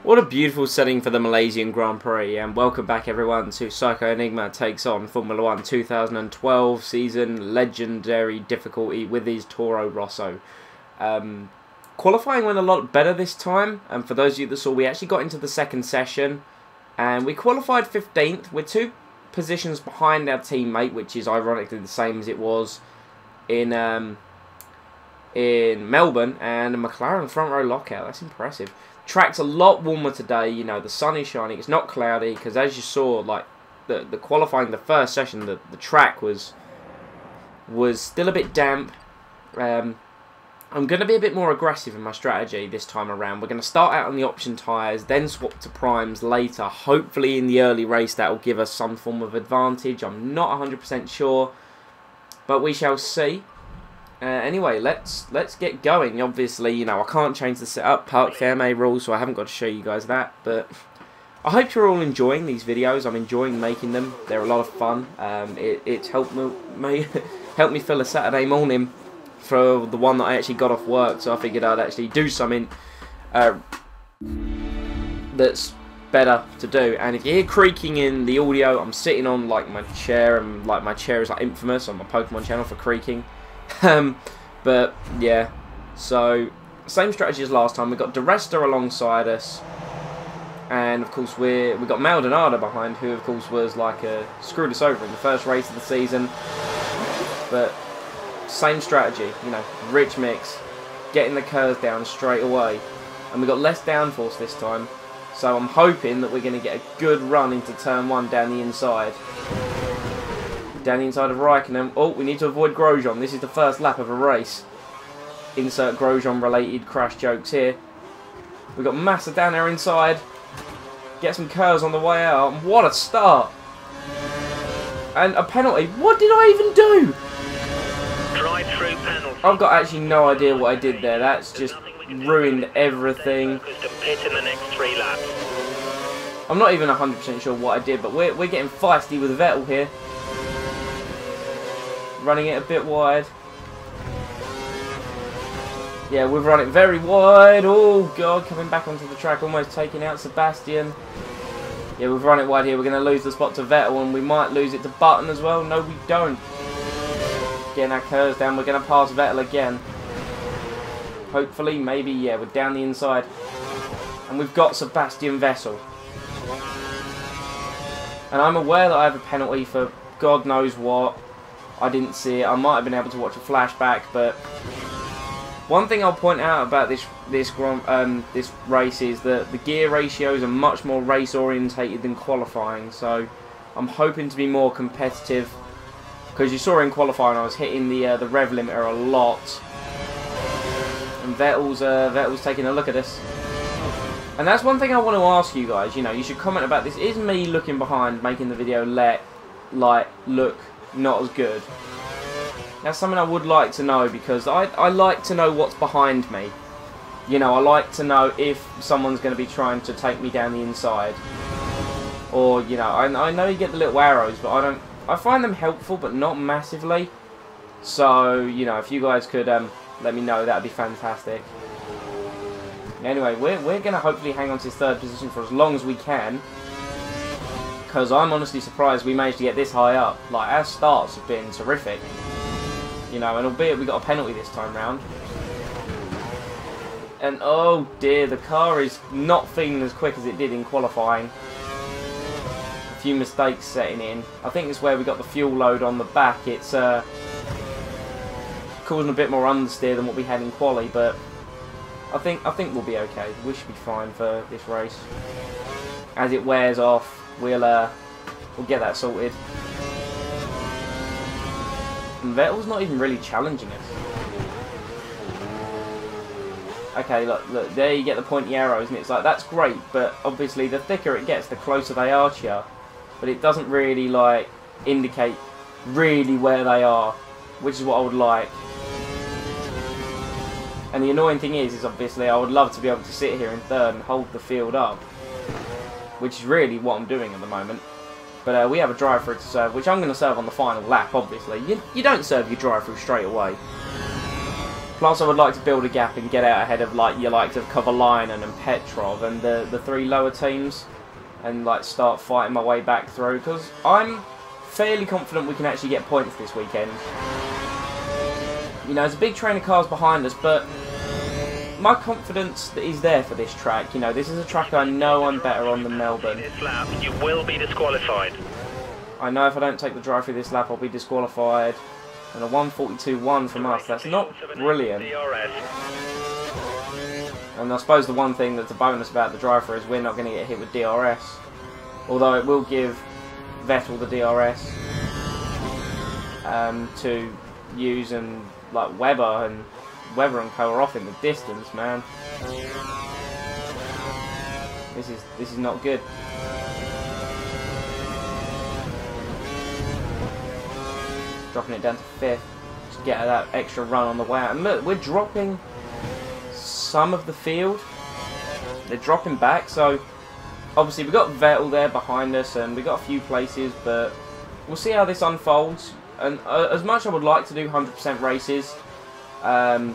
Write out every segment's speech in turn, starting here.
What a beautiful setting for the Malaysian Grand Prix, and welcome back everyone to Psycho Enigma takes on Formula 1 2012 season legendary difficulty with his Toro Rosso. Qualifying went a lot better this time, and for those of you that saw, we actually got into the second session and we qualified 15th. We're 2 positions behind our teammate, which is ironically the same as it was in Melbourne, and a McLaren front row lockout. That's impressive. Track's a lot warmer today, you know, the sun is shining, it's not cloudy, because as you saw, like, the qualifying, the first session, the track was still a bit damp. I'm going to be a bit more aggressive in my strategy this time around. We're going to start out on the option tyres, then swap to primes later. Hopefully in the early race that will give us some form of advantage. I'm not 100% sure, but we shall see. Anyway, let's get going. Obviously, you know, I can't change the setup, parc fermé rules, so I haven't got to show you guys that. But I hope you're all enjoying these videos. I'm enjoying making them. They're a lot of fun. It's helped me helped me fill a Saturday morning for the one that I actually got off work. So I figured I'd actually do something that's better to do. And if you hear creaking in the audio, I'm sitting on like my chair, and like my chair is like infamous on my Pokemon channel for creaking. But yeah, so same strategy as last time. We've got DeResta alongside us, and of course we got Maldonado behind, who of course was like screwed us over in the first race of the season. But same strategy, you know, rich mix, getting the curves down straight away, and we got less downforce this time. So I'm hoping that we're going to get a good run into turn 1 down the inside. Down the inside of Raikkonen. Oh, we need to avoid Grosjean. This is the first lap of a race. Insert Grosjean related crash jokes here. We got Massa down there inside. Get some curves on the way out. What a start! And a penalty. What did I even do? Drive-through penalty. I've got actually no idea what I did there. That's just ruined everything. I'm not even 100% sure what I did, but we're getting feisty with Vettel here. Running it a bit wide. Yeah, we've run it very wide. Oh god, coming back onto the track, almost taking out Sebastian. Yeah, we've run it wide here. We're going to lose the spot to Vettel, and we might lose it to Button as well. No, we don't. Getting our curves down. We're going to pass Vettel again. Hopefully, maybe, yeah, we're down the inside. And we've got Sebastian Vettel. And I'm aware that I have a penalty for God knows what. I didn't see it. I might have been able to watch a flashback, but one thing I'll point out about this race is that the gear ratios are much more race orientated than qualifying. So I'm hoping to be more competitive, because you saw in qualifying I was hitting the rev limiter a lot, and Vettel's taking a look at this. And that's one thing I want to ask you guys. You know, you should comment about this. Is me looking behind making the video look not as good? That's something I would like to know, because I like to know what's behind me. You know, I like to know if someone's going to be trying to take me down the inside, or you know, I know you get the little arrows, but I find them helpful, but not massively. So you know, if you guys could let me know, that'd be fantastic. Anyway, we're going to hopefully hang on to this 3rd position for as long as we can, because I'm honestly surprised we managed to get this high up. Like, our starts have been terrific. You know, and albeit we got a penalty this time round. And oh dear, the car is not feeling as quick as it did in qualifying. A few mistakes setting in. I think it's where we got the fuel load on the back. It's causing a bit more understeer than what we had in quali, but I think we'll be okay. We should be fine for this race. As it wears off, we'll get that sorted. And Vettel's not even really challenging us. Okay, look, there you get the pointy arrows, and it's like, that's great, but obviously the thicker it gets, the closer they are to you. But it doesn't really, like, indicate really where they are, which is what I would like. And the annoying thing is obviously I would love to be able to sit here in 3rd and hold the field up, which is really what I'm doing at the moment. But we have a drive-through to serve, which I'm going to serve on the final lap, obviously. You don't serve your drive-through straight away. Plus, I would like to build a gap and get out ahead of like your likes of Kovalainen and Petrov and the three lower teams, and like start fighting my way back through, because I'm fairly confident we can actually get points this weekend. You know, there's a big train of cars behind us, but my confidence is there for this track. You know, this is a track I know I'm better on than Melbourne. This lap, you will be disqualified. I know if I don't take the drive through this lap, I'll be disqualified. And a 1:42.1 from us, that's not brilliant. And I suppose the one thing that's a bonus about the drive-through is we're not going to get hit with DRS. Although it will give Vettel the DRS to use, and like Webber and Co are off in the distance, man. This is not good. Dropping it down to 5th. Just get that extra run on the way out. And look, we're dropping some of the field. They're dropping back, so obviously we've got Vettel there behind us, and we've got a few places, but we'll see how this unfolds. And as much as I would like to do 100% races, I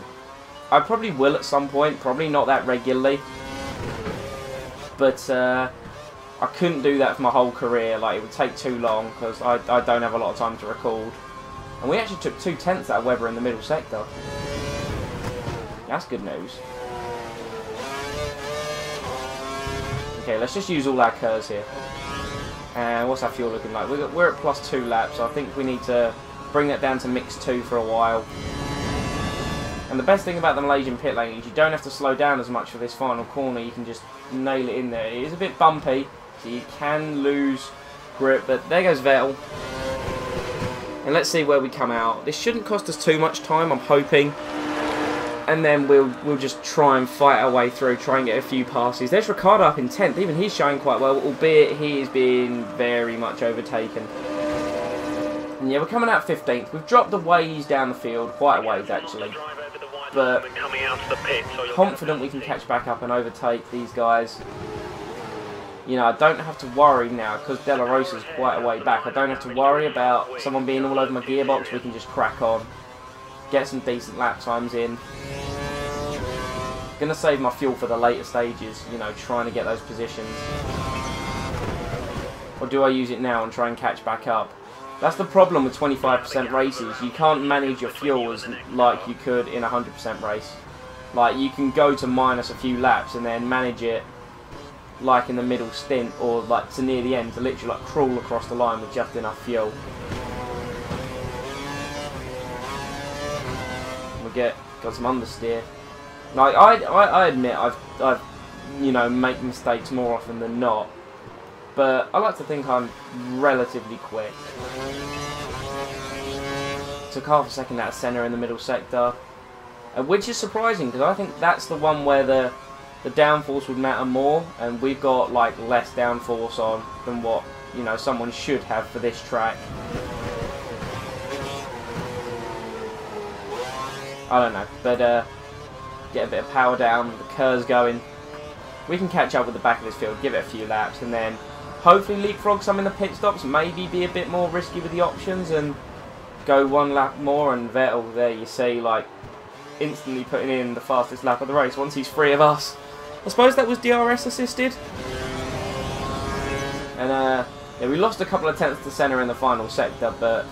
probably will at some point, probably not that regularly, but I couldn't do that for my whole career. Like, it would take too long, because I don't have a lot of time to record. And we actually took 2/10 out of Webber in the middle sector. That's good news. Okay, let's just use all our curves here. And what's our fuel looking like? We're at +2 laps, so I think we need to bring that down to mix 2 for a while. And the best thing about the Malaysian pit lane is you don't have to slow down as much for this final corner. You can just nail it in there. It is a bit bumpy, so you can lose grip, but there goes Vettel. And let's see where we come out. This shouldn't cost us too much time, I'm hoping. And then we'll just try and fight our way through, try and get a few passes. There's Ricciardo up in 10th. Even he's showing quite well, albeit he is being very much overtaken. And yeah, we're coming out 15th. We've dropped a ways down the field, quite a ways actually. But confident we can catch back up and overtake these guys. You know, I don't have to worry now, because De La Rosa's quite a way back. I don't have to worry about someone being all over my gearbox. We can just crack on, get some decent lap times in. Gonna save my fuel for the later stages, you know, trying to get those positions. Or do I use it now and try and catch back up? That's the problem with 25% races. You can't manage your fuel as like you could in a 100% race. Like, you can go to minus a few laps and then manage it like in the middle stint, or like to near the end, to literally like crawl across the line with just enough fuel. Got some understeer. Like, I admit I've you know, make mistakes more often than not, but I like to think I'm relatively quick. Took half a second out of centre in the middle sector, which is surprising, because I think that's the one where the downforce would matter more, and we've got like less downforce on than what, you know, someone should have for this track. I don't know, but get a bit of power down, the curves going. We can catch up with the back of this field, give it a few laps, and then hopefully leapfrog some in the pit stops, maybe be a bit more risky with the options and go one lap more. And Vettel, there you see, like, instantly putting in the fastest lap of the race once he's free of us. I suppose that was DRS assisted. And yeah, we lost a couple of tenths to centre in the final sector, but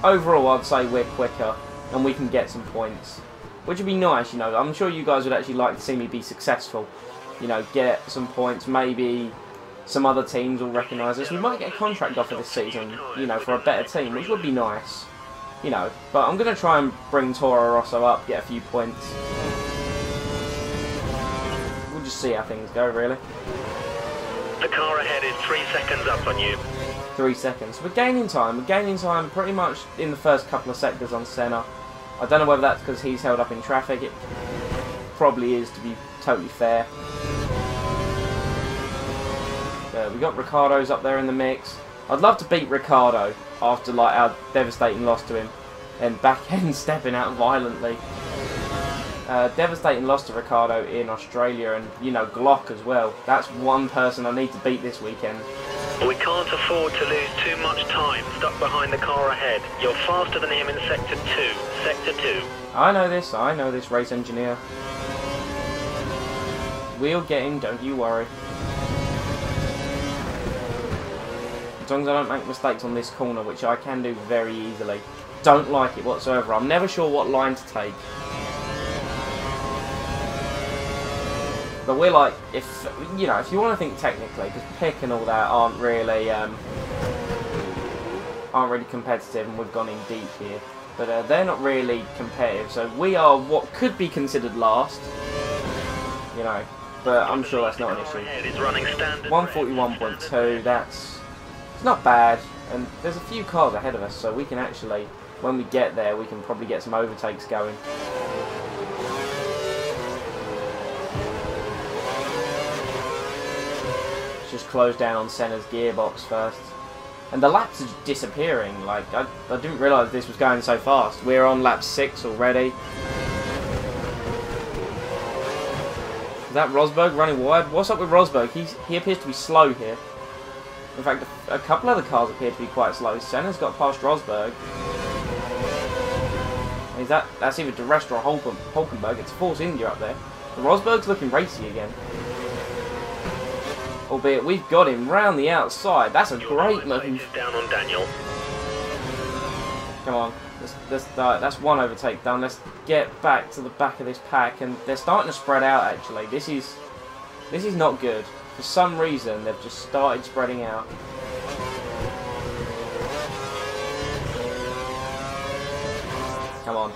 overall I'd say we're quicker and we can get some points, which would be nice. You know, I'm sure you guys would actually like to see me be successful. You know, get some points. Maybe some other teams will recognise us. We might get a contract offer this season, you know, for a better team, which would be nice. You know, but I'm going to try and bring Toro Rosso up, get a few points. We'll just see how things go, really. The car ahead is 3 seconds up on you. 3 seconds. We're gaining time. We're gaining time pretty much in the first couple of sectors on Senna. I don't know whether that's because he's held up in traffic. It probably is, to be totally fair. We got Ricciardo's up there in the mix. I'd love to beat Ricciardo after like our devastating loss to him, and back end stepping out violently. Devastating loss to Ricciardo in Australia, and you know, Glock as well. That's one person I need to beat this weekend. We can't afford to lose too much time stuck behind the car ahead. You're faster than him in Sector 2. Sector 2. I know this, race engineer. We'll get him, don't you worry. As long as I don't make mistakes on this corner, which I can do very easily. Don't like it whatsoever. I'm never sure what line to take. But we're like, if you know, if you want to think technically, because pick and all that aren't really competitive, and we've gone in deep here. But they're not really competitive, so we are what could be considered last. You know, but I'm sure that's not an issue. 141.2. It's not bad, and there's a few cars ahead of us, so we can actually, when we get there, we can probably get some overtakes going. Let's just close down on Senna's gearbox first. And the laps are disappearing, like, I didn't realise this was going so fast. We're on lap 6 already. Is that Rosberg running wide? What's up with Rosberg? He appears to be slow here. In fact, a couple of the cars appear to be quite slow. Senna's got past Rosberg. That's either DeResta or Hulkenberg. It's Force India up there. The Rosberg's looking racy again. Albeit we've got him round the outside. That's a great move. Down on Daniel. Come on. That's one overtake done. Let's get back to the back of this pack. And they're starting to spread out, actually. This is not good. For some reason, they've just started spreading out. Come on.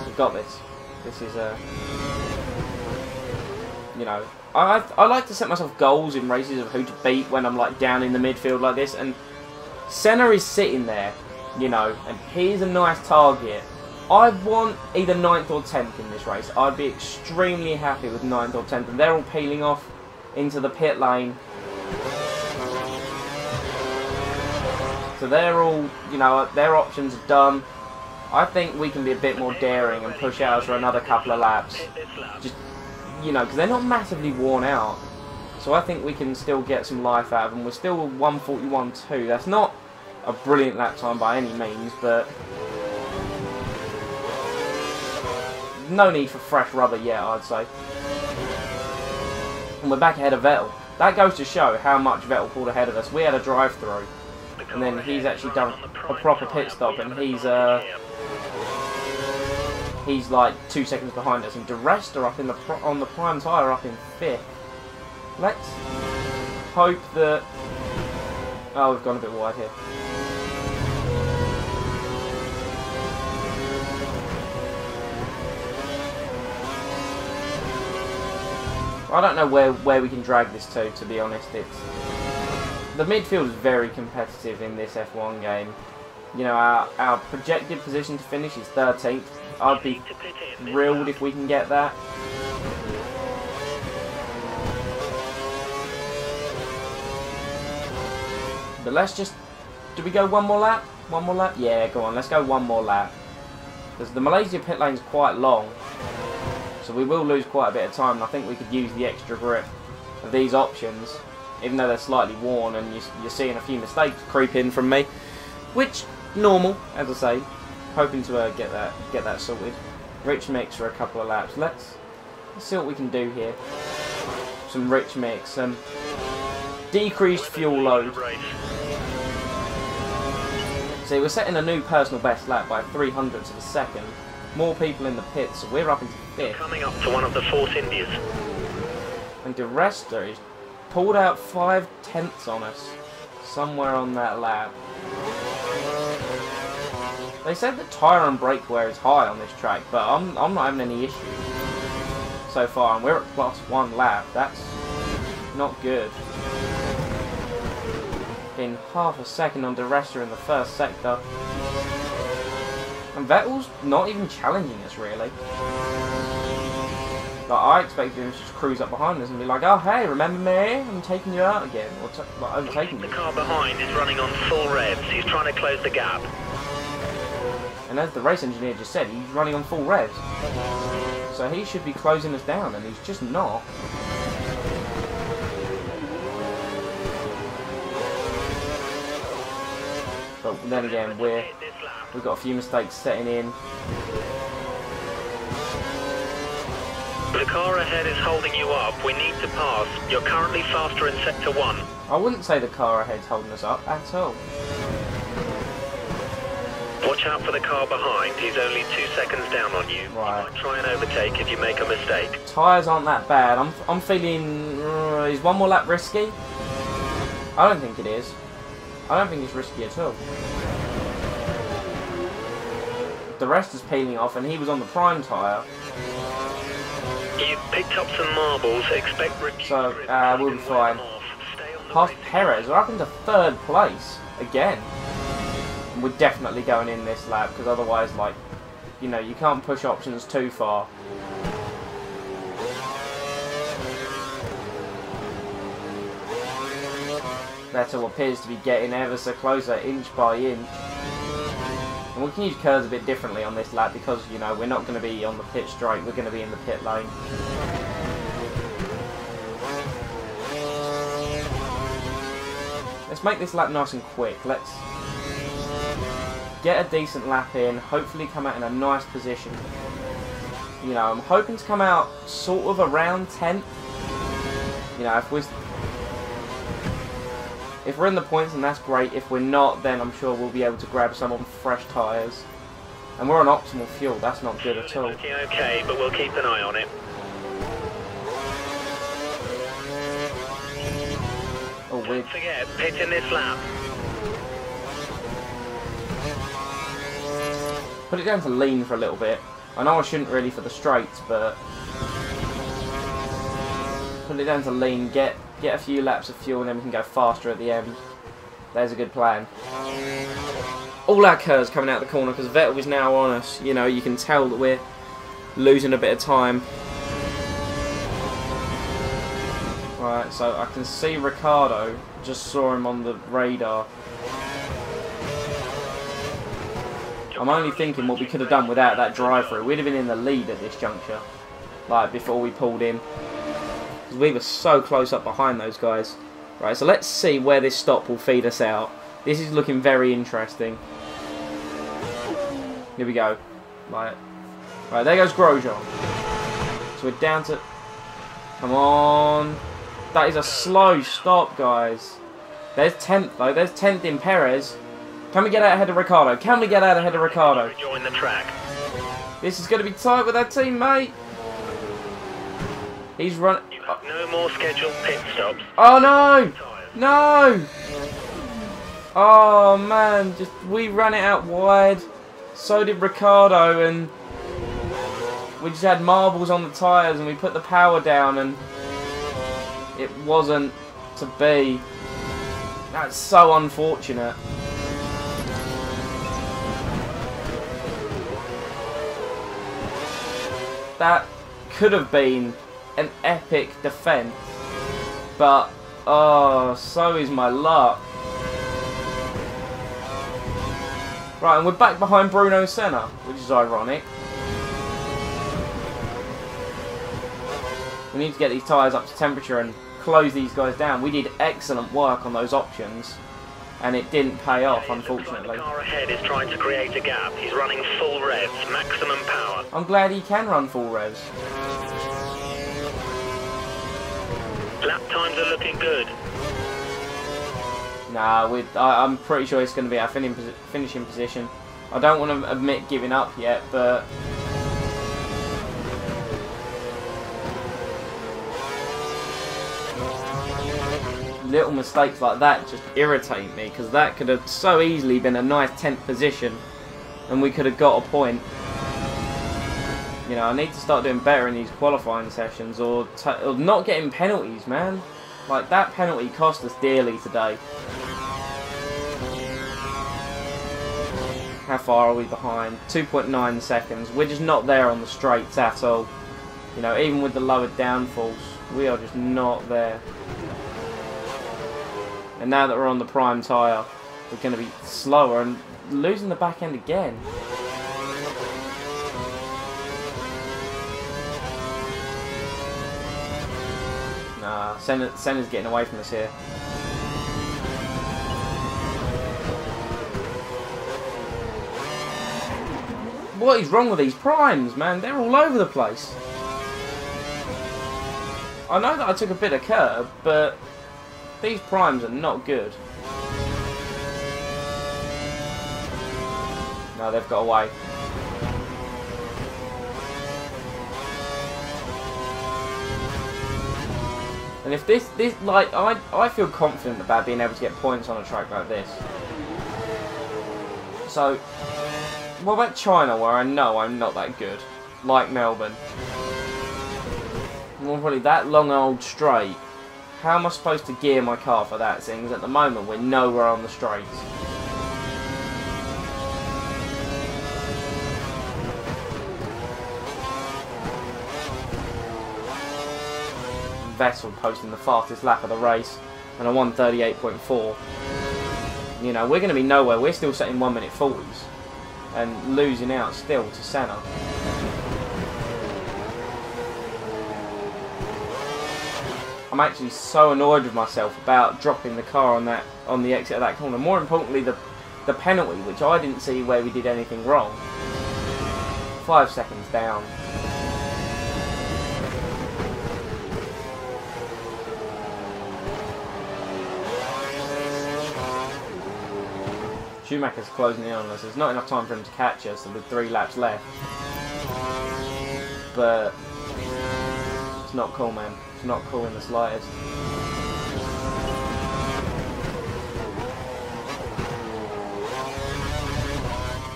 We've got this. This is you know, I like to set myself goals in races of who to beat when I'm like down in the midfield like this. And Senna is sitting there, you know, and he's a nice target. I want either 9th or 10th in this race. I'd be extremely happy with 9th or 10th. And they're all peeling off into the pit lane. So they're all, you know, their options are done. I think we can be a bit more daring and push ours for another couple of laps. Just, you know, because they're not massively worn out. So I think we can still get some life out of them. We're still 141.2. That's not a brilliant lap time by any means, but no need for fresh rubber yet, I'd say. And we're back ahead of Vettel. That goes to show how much Vettel pulled ahead of us. We had a drive-through, and then he's actually done a proper pit stop, and he's like 2 seconds behind us. And DeResta up on the prime tyre up in 5th. Let's hope that... Oh, we've gone a bit wide here. I don't know where we can drag this to be honest. The midfield is very competitive in this F1 game. You know, our projected position to finish is 13th. I'd be thrilled if we can get that. But let's just... Do we go one more lap? One more lap? Yeah, go on, let's go one more lap. Because the Malaysia pit lane's quite long. So we will lose quite a bit of time, and I think we could use the extra grip of these options, even though they're slightly worn, and you're seeing a few mistakes creep in from me, which, normal, as I say, hoping to get that sorted. Rich mix for a couple of laps. Let's see what we can do here. Some rich mix, decreased fuel load. See, we're setting a new personal best lap by 300ths of a second. More people in the pits, so we're up into 5th. Coming up to one of the Force Indias. And DeResta is pulled out 5/10ths on us, somewhere on that lap. They said that tyre and brake wear is high on this track, but I'm not having any issues so far, and we're at +1 lap. That's not good. In half a second on DeResta in the first sector. And Vettel's not even challenging us, really. Like, I expected him to just cruise up behind us and be like, oh, hey, remember me? I'm taking you out again. Or like, overtaking you. The car behind is running on full revs. He's trying to close the gap. And as the race engineer just said, he's running on full revs. So he should be closing us down, and he's just not. But then again, we've got a few mistakes setting in. The car ahead is holding you up. We need to pass. You're currently faster in Sector 1. I wouldn't say the car ahead's holding us up at all. Watch out for the car behind. He's only 2 seconds down on you. Right. You might try and overtake if you make a mistake. Tyres aren't that bad. I'm feeling... is one more lap risky? I don't think it is. I don't think it's risky at all. The rest is peeling off, and he was on the prime tyre. You picked up some marbles. Expect So, we'll be fine. Past Perez, we're up into 3rd place again. We're definitely going in this lap, because otherwise, like, you know, you can't push options too far. Vettel appears to be getting ever so closer, inch by inch. And we can use curves a bit differently on this lap because, you know, we're not going to be on the pit straight, we're going to be in the pit lane. Let's make this lap nice and quick. Let's get a decent lap in, hopefully come out in a nice position. You know, I'm hoping to come out sort of around 10th. You know, if we're in the points, then that's great. If we're not, then I'm sure we'll be able to grab some on fresh tyres. And we're on optimal fuel, that's not good at all. Okay, but we'll keep an eye on it. Oh, weird. Don't forget, pit in this lap. Put it down to lean for a little bit. I know I shouldn't really for the straights, but... put it down to lean, get a few laps of fuel, and then we can go faster at the end. There's a good plan. All our curves coming out the corner because Vettel is now on us. You know, you can tell that we're losing a bit of time. Right, so I can see Ricciardo. Just saw him on the radar. I'm only thinking what we could have done without that drive-through. We'd have been in the lead at this juncture, like before we pulled in. We were so close up behind those guys. Right, so let's see where this stop will feed us out. This is looking very interesting. Here we go. Right, there goes Grosjean. So we're down to... come on. That is a slow stop, guys. There's 10th, though. There's 10th in Perez. Can we get out ahead of Ricciardo? Can we get out ahead of Ricciardo? Join the track. This is going to be tight with our teammate. He's running... No more scheduled pit stops. oh no! No! Oh man, we ran it out wide. So did Ricciardo, and we just had marbles on the tyres, and we put the power down, and it wasn't to be. That's so unfortunate. That could have been an epic defence, but oh, so is my luck. Right, and we're back behind Bruno Senna, which is ironic. We need to get these tyres up to temperature and close these guys down. We did excellent work on those options, and it didn't pay off, unfortunately. The car ahead is trying to create a gap. He's running full revs, maximum power. I'm glad he can run full revs. Lap times are looking good. Nah, I'm pretty sure it's going to be our finishing position. I don't want to admit giving up yet, but... little mistakes like that just irritate me, because that could have so easily been a nice 10th position, and we could have got a point. You know, I need to start doing better in these qualifying sessions, or not getting penalties, man. Like, that penalty cost us dearly today. How far are we behind? 2.9 seconds. We're just not there on the straights at all. You know, even with the lowered downfalls, we are just not there. And now that we're on the prime tyre, we're going to be slower and losing the back end again. Nah, Senna's getting away from us here. What is wrong with these primes, man? They're all over the place. I know that I took a bit of curb, but these primes are not good. No, they've got away. And if this like, I feel confident about being able to get points on a track like this. So, what about China, where I know I'm not that good? Like Melbourne. More probably that long old straight. How am I supposed to gear my car for that, seeing as at the moment we're nowhere on the straights? Vettel posting the fastest lap of the race and a 1:38.4. You know, we're going to be nowhere. We're still setting 1 minute 40s and losing out still to Senna. I'm actually so annoyed with myself about dropping the car on the exit of that corner. More importantly, the penalty, which I didn't see where we did anything wrong. 5 seconds down. Schumacher's closing in on us. There's not enough time for him to catch us with 3 laps left. But it's not cool, man. It's not cool in the slightest.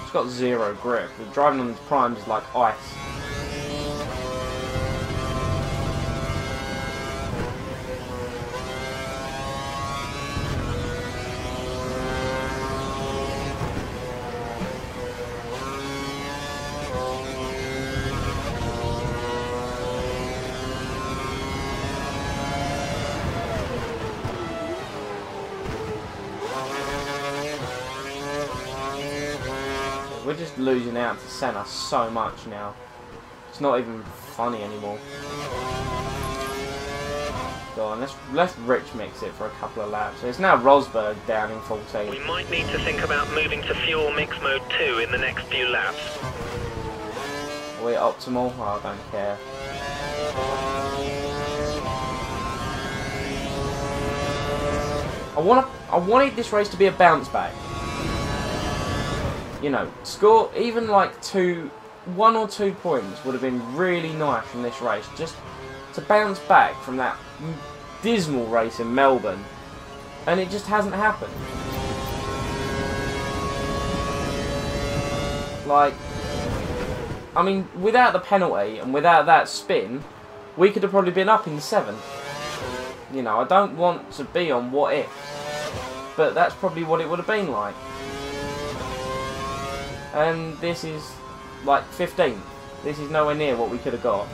It's got 0 grip. The driving on these primes is like ice. We're just losing out to Senna so much now. It's not even funny anymore. Go on, let's rich mix it for a couple of laps. So it's now Rosberg down in 14. We might need to think about moving to fuel mix mode 2 in the next few laps. Are we optimal? Oh, I don't care. I wanted this race to be a bounce back. You know, score even like 1 or 2 points would have been really nice from this race, just to bounce back from that dismal race in Melbourne, and it just hasn't happened. Like, I mean, without the penalty and without that spin, we could have probably been up in 7th. You know, I don't want to be on what if, but that's probably what it would have been like. And this is like 15th. This is nowhere near what we could have got.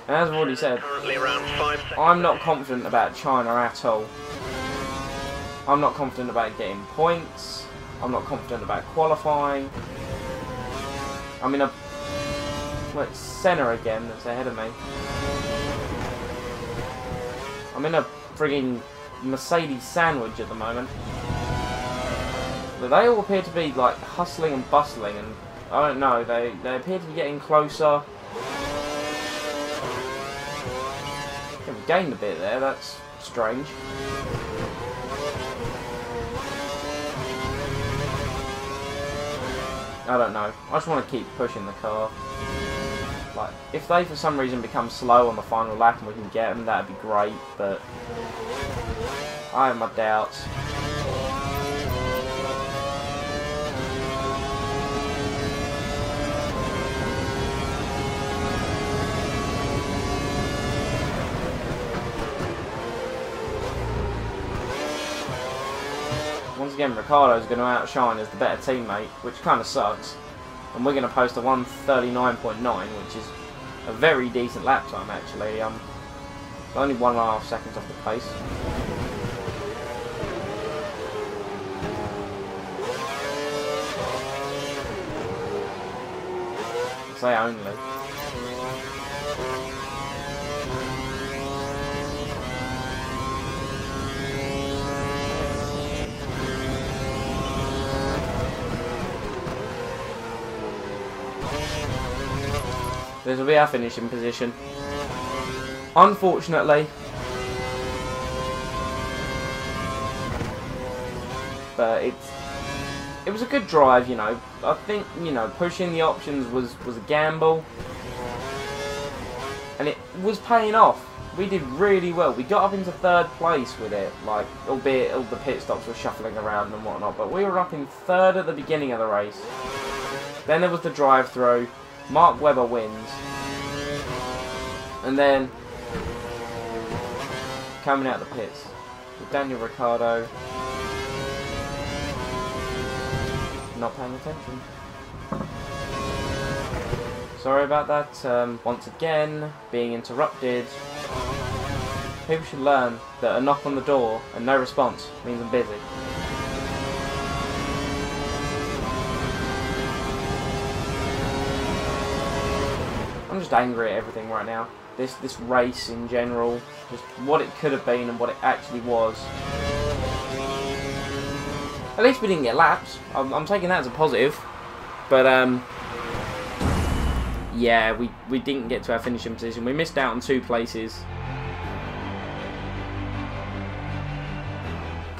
And as I've already said, I'm not confident about China at all. I'm not confident about getting points. I'm not confident about qualifying. I mean, well, it's Senna again that's ahead of me. I'm in a frigging Mercedes sandwich at the moment. But they all appear to be like hustling and bustling, and I don't know, they appear to be getting closer. We've gained a bit there, that's strange. I don't know, I just want to keep pushing the car. Like, if they for some reason become slow on the final lap and we can get them, that'd be great, but I have my doubts. Once again, Ricciardo's going to outshine as the better teammate, which kind of sucks. And we're going to post a 1:39.9, which is a very decent lap time actually. Only 1.5 seconds off the pace. I say only. This will be our finishing position. Unfortunately. But it was a good drive, you know. I think, you know, pushing the options was a gamble. And it was paying off. We did really well. We got up into 3rd place with it, like, albeit all the pit stops were shuffling around and whatnot, but we were up in 3rd at the beginning of the race. Then there was the drive-through. Mark Webber wins. And then, coming out of the pits, with Daniel Ricciardo not paying attention. Sorry about that. Once again, being interrupted. People should learn that a knock on the door and no response means I'm busy. I'm just angry at everything right now. This race in general, just what it could have been and what it actually was. At least we didn't get laps. I'm taking that as a positive. But yeah, we didn't get to our finishing position. We missed out on 2 places.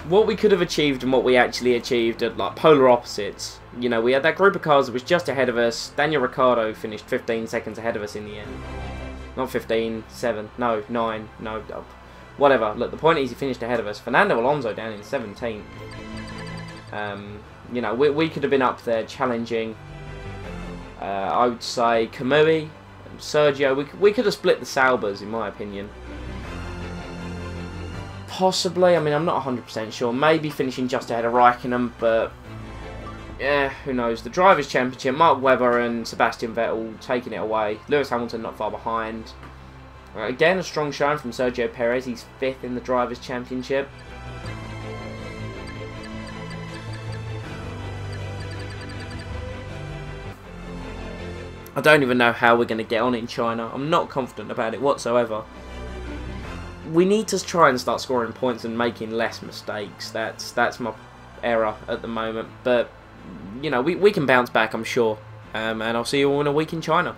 What we could have achieved and what we actually achieved are like polar opposites. You know, we had that group of cars that was just ahead of us. Daniel Ricciardo finished 15 seconds ahead of us in the end. Not 15, 7, no, 9, no, whatever. Look, the point is he finished ahead of us. Fernando Alonso down in 17th. You know, we could have been up there challenging, I would say, Kamui, Sergio. We could have split the Saubers, in my opinion. Possibly, I mean, I'm not 100% sure. Maybe finishing just ahead of Raikkonen, but yeah, who knows. The Drivers' Championship, Mark Webber and Sebastian Vettel taking it away. Lewis Hamilton not far behind. Again, a strong showing from Sergio Perez. He's 5th in the Drivers' Championship. I don't even know how we're going to get on in China. I'm not confident about it whatsoever. We need to try and start scoring points and making less mistakes. That's my error at the moment. But, you know, we can bounce back, I'm sure. And I'll see you all in a week in China.